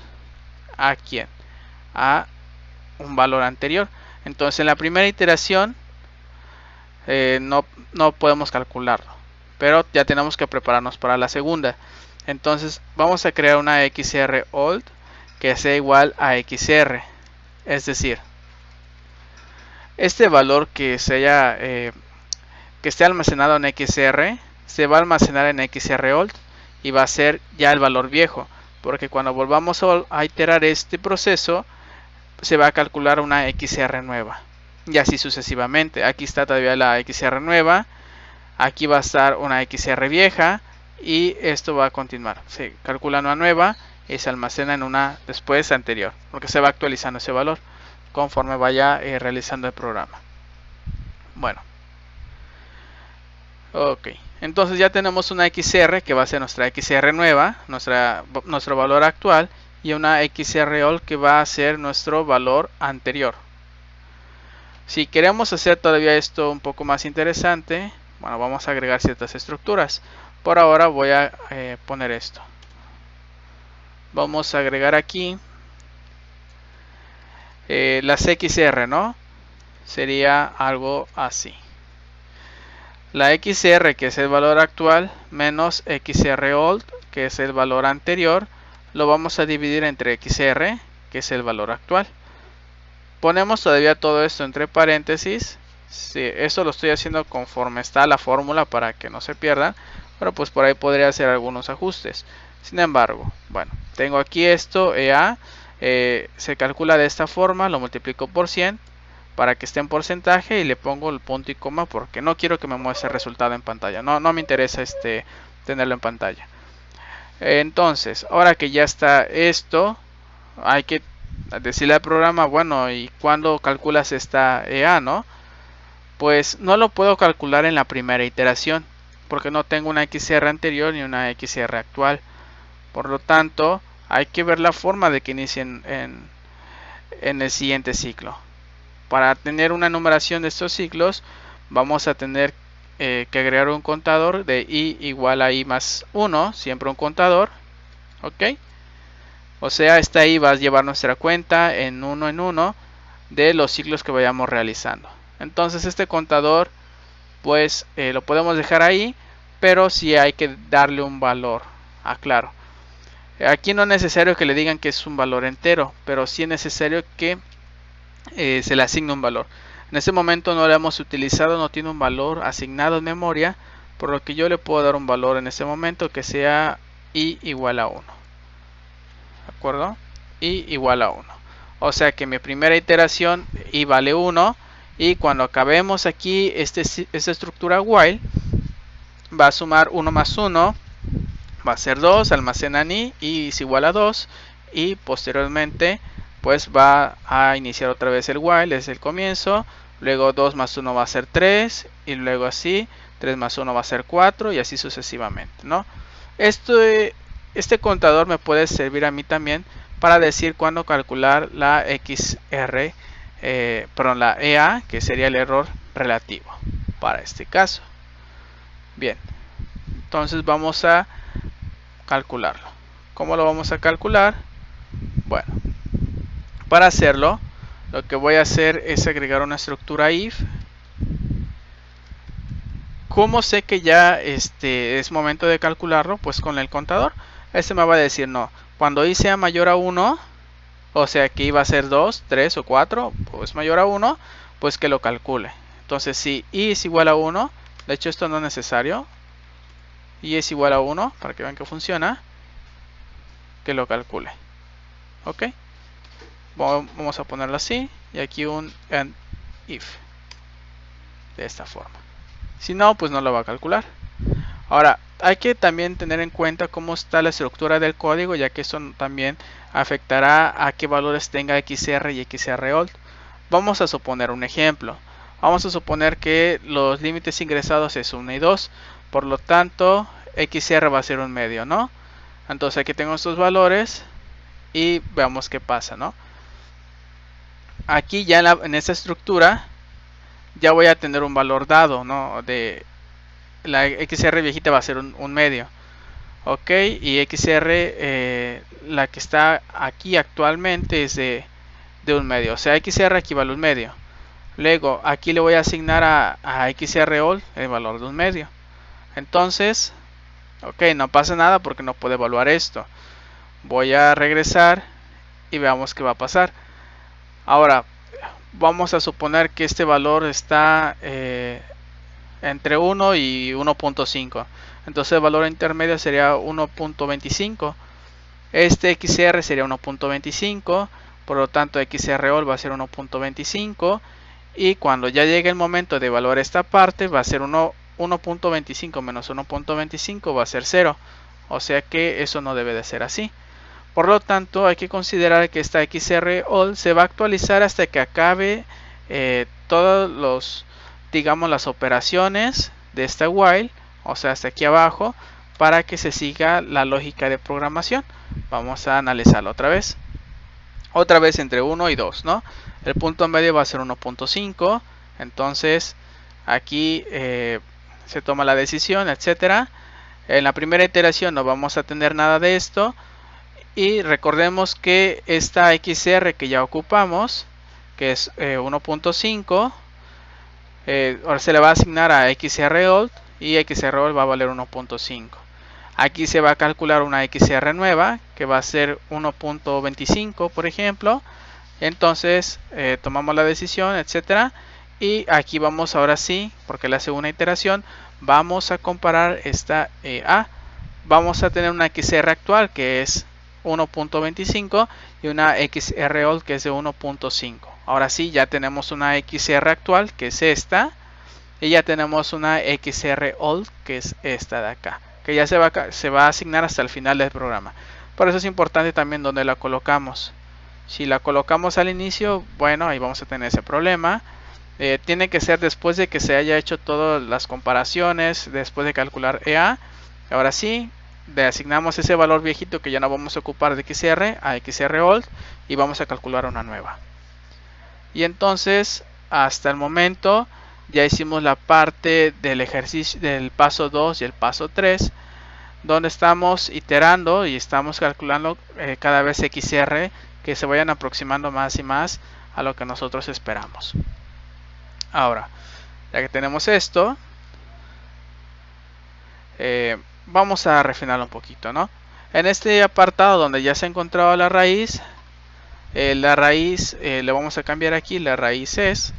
A: ¿a quién? A un valor anterior. Entonces en la primera iteración no podemos calcularlo, pero ya tenemos que prepararnos para la segunda. Entonces vamos a crear una XR old que sea igual a XR, es decir, este valor que esté almacenado en XR se va a almacenar en XR old y va a ser ya el valor viejo, porque cuando volvamos a iterar este proceso se va a calcular una XR nueva y así sucesivamente. Aquí está todavía la XR nueva, aquí va a estar una XR vieja y esto va a continuar. Se calcula una nueva y se almacena en una después anterior, porque se va actualizando ese valor conforme vaya realizando el programa. Bueno, ok, entonces ya tenemos una XR que va a ser nuestra XR nueva, nuestro valor actual, y una XR old que va a ser nuestro valor anterior. Si queremos hacer todavía esto un poco más interesante, bueno, vamos a agregar ciertas estructuras. Por ahora voy a poner esto. Vamos a agregar aquí las XR, ¿no? Sería algo así. La XR, que es el valor actual, menos XR old, que es el valor anterior, lo vamos a dividir entre XR, que es el valor actual. Ponemos todavía todo esto entre paréntesis. Sí, eso lo estoy haciendo conforme está la fórmula para que no se pierdan, pero pues por ahí podría hacer algunos ajustes. Sin embargo, bueno, tengo aquí esto, EA, se calcula de esta forma, lo multiplico por 100 para que esté en porcentaje y le pongo el punto y coma porque no quiero que me muestre el resultado en pantalla, no me interesa tenerlo en pantalla. Entonces, ahora que ya está esto, hay que decirle al programa, bueno, ¿y cuándo calculas esta EA, no? Pues no lo puedo calcular en la primera iteración, porque no tengo una XR anterior ni una XR actual. Por lo tanto, hay que ver la forma de que inicien en el siguiente ciclo. Para tener una numeración de estos ciclos, vamos a tener que agregar un contador de i igual a i más 1, siempre un contador, ¿ok? O sea, esta i va a llevar nuestra cuenta en uno de los ciclos que vayamos realizando. Entonces este contador pues lo podemos dejar ahí, pero sí hay que darle un valor, aclaro. Aquí no es necesario que le digan que es un valor entero, pero sí es necesario que se le asigne un valor. En este momento no lo hemos utilizado, no tiene un valor asignado en memoria, por lo que yo le puedo dar un valor en este momento que sea i igual a 1. ¿De acuerdo? I igual a 1. O sea que mi primera iteración i vale 1 y cuando acabemos aquí esta estructura while, va a sumar 1 más 1, va a ser 2, almacena ni y es igual a 2, y posteriormente pues va a iniciar otra vez el while, es el comienzo, luego 2 más 1 va a ser 3, y luego así 3 más 1 va a ser 4, y así sucesivamente, ¿no? Este contador me puede servir a mí también para decir cuándo calcular la XR, perdón, la EA, que sería el error relativo para este caso. Bien, entonces vamos a calcularlo. ¿Cómo lo vamos a calcular? Bueno, para hacerlo, lo que voy a hacer es agregar una estructura if. ¿Cómo sé que ya es momento de calcularlo? Pues con el contador. Este me va a decir no. Cuando i sea mayor a 1, o sea que iba a ser 2, 3 o 4, pues mayor a 1, pues que lo calcule. Entonces si i es igual a 1, de hecho esto no es necesario. I es igual a 1, para que vean que funciona, que lo calcule. Ok. Vamos a ponerlo así, y aquí un and if. De esta forma. Si no, pues no lo va a calcular. Ahora, hay que también tener en cuenta cómo está la estructura del código, ya que eso también afectará a qué valores tenga XR y XROld. Vamos a suponer un ejemplo. Vamos a suponer que los límites ingresados es 1 y 2. Por lo tanto, XR va a ser un medio, ¿no? Entonces aquí tengo estos valores y veamos qué pasa, ¿no? Aquí ya en esta estructura ya voy a tener un valor dado, ¿no? De la XR viejita va a ser un medio. Ok, y XR, la que está aquí actualmente es de un medio. O sea, XR equivale a un medio. Luego, aquí le voy a asignar a XROL el valor de un medio. Entonces, ok, no pasa nada porque no puedo evaluar esto. Voy a regresar y veamos qué va a pasar. Ahora, vamos a suponer que este valor está entre 1 y 1.5. Entonces el valor intermedio sería 1.25. Este XR sería 1.25. Por lo tanto, XROL va a ser 1.25. Y cuando ya llegue el momento de evaluar esta parte, va a ser 1.25 menos 1.25 va a ser 0. O sea que eso no debe de ser así. Por lo tanto, hay que considerar que esta XROL se va a actualizar hasta que acabe todos los, digamos, las operaciones de esta while, o sea, hasta aquí abajo, para que se siga la lógica de programación. Vamos a analizarlo otra vez. Otra vez entre 1 y 2, ¿no? El punto medio va a ser 1.5. Entonces, aquí se toma la decisión, etcétera. En la primera iteración no vamos a tener nada de esto. Y recordemos que esta XR que ya ocupamos, que es 1.5, ahora se le va a asignar a XROld y XROld va a valer 1.5. Aquí se va a calcular una XR nueva que va a ser 1.25, por ejemplo. Entonces tomamos la decisión, etcétera. Y aquí vamos ahora sí, porque le hace una iteración, vamos a comparar esta EA. Vamos a tener una XR actual que es 1.25 y una XROld que es de 1.5. Ahora sí, ya tenemos una XR actual que es esta, y ya tenemos una XROld que es esta de acá, que ya se va a asignar hasta el final del programa. Por eso es importante también donde la colocamos. Si la colocamos al inicio, bueno, ahí vamos a tener ese problema. Tiene que ser después de que se haya hecho todas las comparaciones, después de calcular EA. Ahora sí, le asignamos ese valor viejito que ya no vamos a ocupar de XR a XROld y vamos a calcular una nueva. Y entonces, hasta el momento, ya hicimos la parte del ejercicio del paso 2 y el paso 3, donde estamos iterando y estamos calculando cada vez XR que se vayan aproximando más y más a lo que nosotros esperamos. Ahora, ya que tenemos esto, vamos a refinarlo un poquito, ¿no? En este apartado donde ya se ha encontrado la raíz le vamos a cambiar aquí, la raíz es,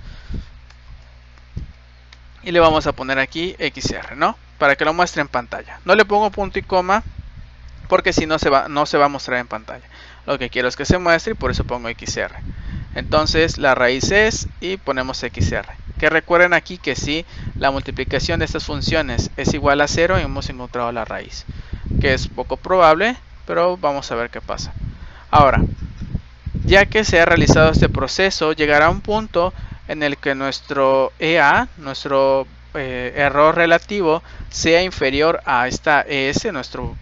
A: y le vamos a poner aquí XR, ¿no? Para que lo muestre en pantalla. No le pongo punto y coma porque si no no se va a mostrar en pantalla. Lo que quiero es que se muestre y por eso pongo XR. Entonces la raíz es y ponemos XR. Que recuerden aquí que si la multiplicación de estas funciones es igual a 0, hemos encontrado la raíz. Que es poco probable, pero vamos a ver qué pasa. Ahora, ya que se ha realizado este proceso, llegará un punto en el que nuestro EA, nuestro error relativo, sea inferior a esta ES, nuestro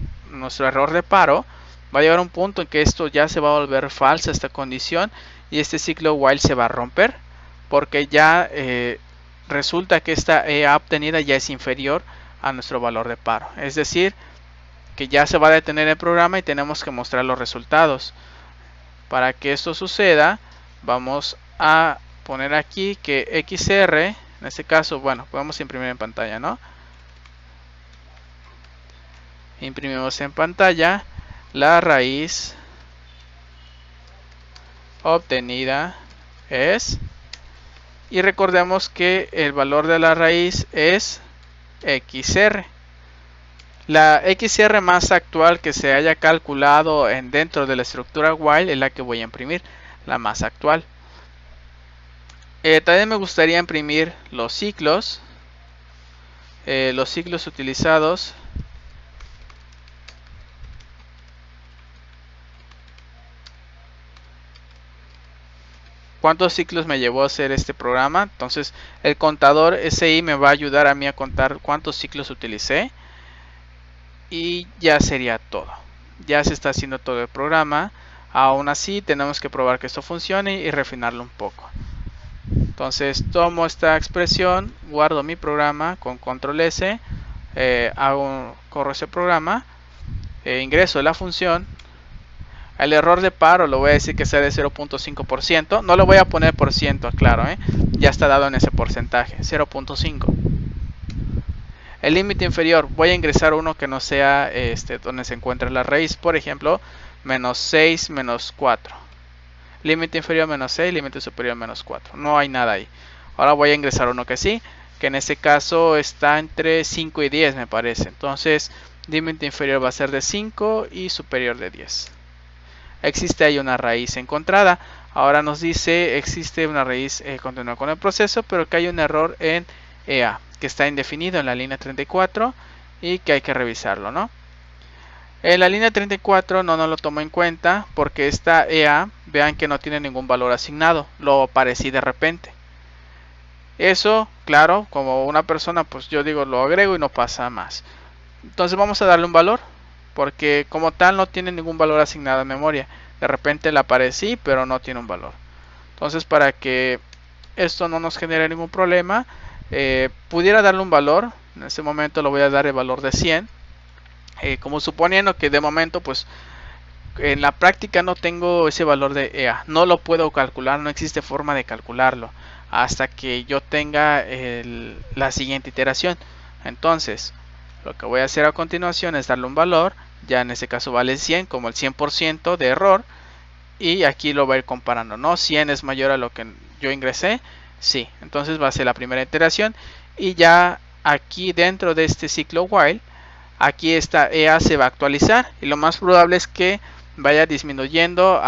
A: error de paro. Va a llegar un punto en que esto ya se va a volver falsa, esta condición, y este ciclo while se va a romper, porque ya resulta que esta EA obtenida ya es inferior a nuestro valor de paro. Es decir, que ya se va a detener el programa y tenemos que mostrar los resultados. Para que esto suceda, vamos a poner aquí que XR, en este caso, bueno, podemos imprimir en pantalla, ¿no? Imprimimos en pantalla la raíz obtenida es, y recordemos que el valor de la raíz es XR. La XR más actual que se haya calculado dentro de la estructura while es la que voy a imprimir, la más actual. También me gustaría imprimir los ciclos utilizados. ¿Cuántos ciclos me llevó a hacer este programa? Entonces el contador SI me va a ayudar a mí a contar cuántos ciclos utilicé. Y ya sería todo. Ya se está haciendo todo el programa. Aún así tenemos que probar que esto funcione y refinarlo un poco. Entonces tomo esta expresión, guardo mi programa con control S, corro ese programa, ingreso la función. El error de paro lo voy a decir que sea de 0.5%. No lo voy a poner por ciento, claro, ya está dado en ese porcentaje, 0.5. El límite inferior, voy a ingresar uno que no sea donde se encuentra la raíz. Por ejemplo, menos 6, menos 4. Límite inferior menos 6, límite superior menos 4. No hay nada ahí. Ahora voy a ingresar uno que sí, que en este caso está entre 5 y 10 me parece. Entonces, límite inferior va a ser de 5 y superior de 10. Existe ahí una raíz encontrada. Ahora nos dice, existe una raíz, continúa con el proceso, pero que hay un error en EA, que está indefinido en la línea 34 y que hay que revisarlo, ¿no? En la línea 34 no nos lo tomo en cuenta porque esta EA, vean que no tiene ningún valor asignado, lo aparecí de repente. Eso, claro, como una persona, pues yo digo, lo agrego y no pasa más. Entonces vamos a darle un valor, porque como tal no tiene ningún valor asignado en memoria. De repente le aparecí, pero no tiene un valor. Entonces para que esto no nos genere ningún problema, pudiera darle un valor. En este momento lo voy a dar el valor de 100. Como suponiendo que de momento pues en la práctica no tengo ese valor de EA, no lo puedo calcular, no existe forma de calcularlo hasta que yo tenga la siguiente iteración. Entonces lo que voy a hacer a continuación es darle un valor, ya en este caso vale 100 como el 100% de error, y aquí lo va a ir comparando, ¿no? 100 es mayor a lo que yo ingresé, sí, entonces va a ser la primera iteración, y ya aquí dentro de este ciclo while, aquí esta EA se va a actualizar y lo más probable es que vaya disminuyendo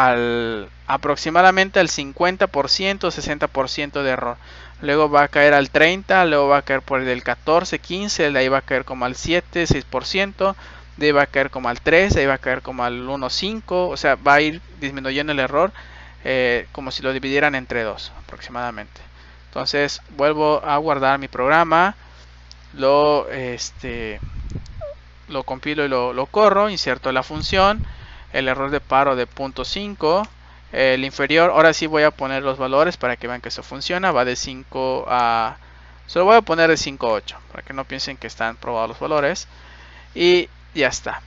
A: aproximadamente al 50%, 60% de error. Luego va a caer al 30%, luego va a caer por el 14, 15%, de ahí va a caer como al 7, 6%, de ahí va a caer como al 3, de ahí va a caer como al 1, 5, o sea, va a ir disminuyendo el error como si lo dividieran entre 2 aproximadamente. Entonces vuelvo a guardar mi programa, lo compilo y lo corro, inserto la función, el error de paro de 0.5, el inferior, ahora sí voy a poner los valores para que vean que eso funciona, va de 5 a, se lo voy a poner de 5 a 8, para que no piensen que están probados los valores, y ya está.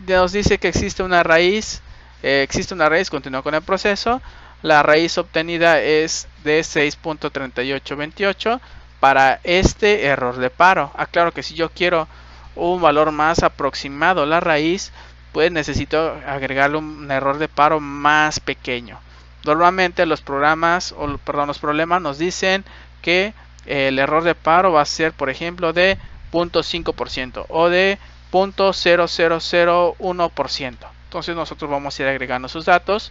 A: Nos dice que existe una raíz, continúa con el proceso, la raíz obtenida es de 6.3828 para este error de paro. Aclaro que si yo quiero un valor más aproximado a la raíz, pues necesito agregarle un error de paro más pequeño. Normalmente los problemas nos dicen que el error de paro va a ser, por ejemplo, de 0.5% o de 0.0001%. Entonces nosotros vamos a ir agregando sus datos.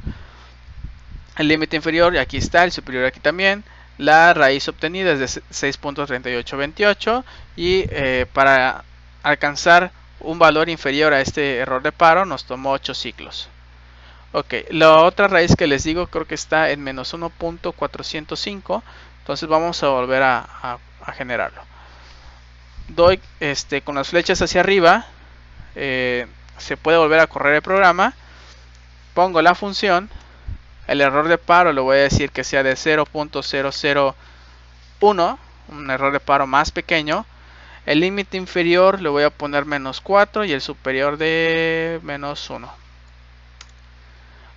A: El límite inferior aquí está, el superior aquí también. La raíz obtenida es de 6.3828 y para alcanzar un valor inferior a este error de paro nos tomó 8 ciclos. Ok, la otra raíz que les digo creo que está en menos 1.405, entonces vamos a volver a generarlo. Doy con las flechas hacia arriba, se puede volver a correr el programa, pongo la función, el error de paro le voy a decir que sea de 0.001, un error de paro más pequeño. El límite inferior le voy a poner menos 4 y el superior de menos 1.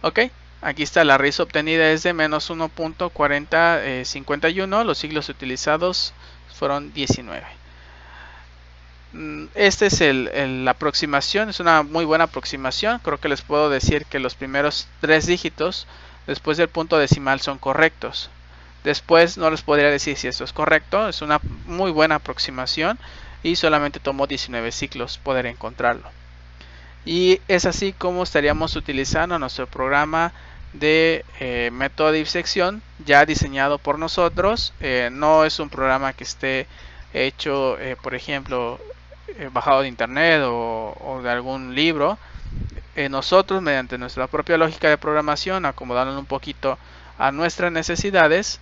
A: Ok, aquí está, la raíz obtenida es de menos 1.4051, los siglos utilizados fueron 19. Esta es la aproximación, es una muy buena aproximación. Creo que les puedo decir que los primeros 3 dígitos después del punto decimal son correctos. Después no les podría decir si esto es correcto, es una muy buena aproximación y solamente tomó 19 ciclos poder encontrarlo. Y es así como estaríamos utilizando nuestro programa de método de disección ya diseñado por nosotros. No es un programa que esté hecho, por ejemplo, bajado de internet o de algún libro. Nosotros, mediante nuestra propia lógica de programación, acomodándolo un poquito a nuestras necesidades,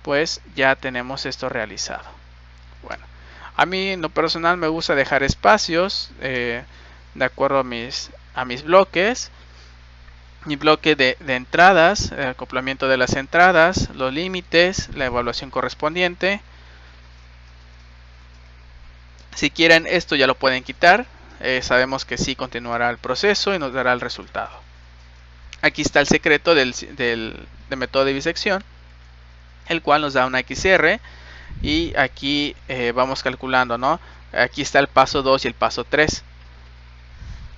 A: pues ya tenemos esto realizado. Bueno, a mí en lo personal me gusta dejar espacios de acuerdo a mis bloques. Mi bloque de entradas, el acoplamiento de las entradas, los límites, la evaluación correspondiente. Si quieren esto ya lo pueden quitar, sabemos que sí continuará el proceso y nos dará el resultado. Aquí está el secreto del método de bisección, el cual nos da una XR y aquí vamos calculando, ¿no? Aquí está el paso 2 y el paso 3.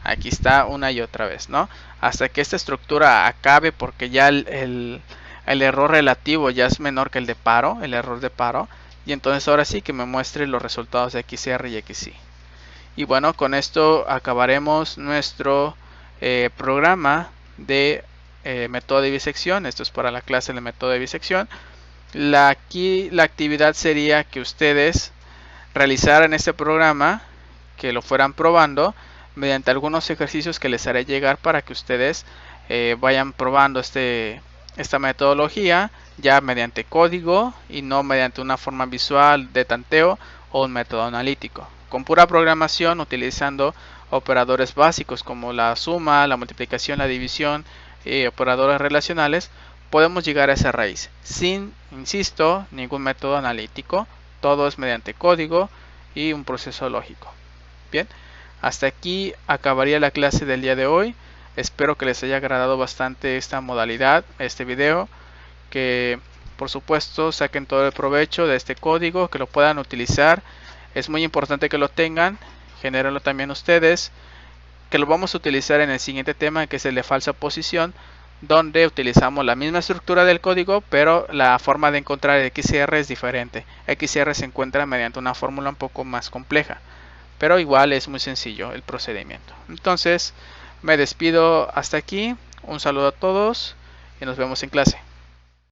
A: Aquí está una y otra vez, ¿no? Hasta que esta estructura acabe, porque ya el error relativo ya es menor que el de paro, el error de paro. Y entonces ahora sí que me muestre los resultados de XR y XY. Y bueno, con esto acabaremos nuestro programa de método de bisección. Esto es para la clase de método de bisección. Aquí la actividad sería que ustedes realizaran este programa, que lo fueran probando mediante algunos ejercicios que les haré llegar para que ustedes vayan probando esta metodología ya mediante código y no mediante una forma visual de tanteo o un método analítico. Con pura programación, utilizando operadores básicos como la suma, la multiplicación, la división y operadores relacionales, podemos llegar a esa raíz sin, insisto, ningún método analítico. Todo es mediante código y un proceso lógico. Bien, hasta aquí acabaría la clase del día de hoy. Espero que les haya agradado bastante esta modalidad, este video, que por supuesto saquen todo el provecho de este código, que lo puedan utilizar. Es muy importante que lo tengan, genérenlo también ustedes, que lo vamos a utilizar en el siguiente tema, que es el de falsa posición, donde utilizamos la misma estructura del código, pero la forma de encontrar el XR es diferente. XR se encuentra mediante una fórmula un poco más compleja, pero igual es muy sencillo el procedimiento. Entonces me despido hasta aquí, un saludo a todos y nos vemos en clase.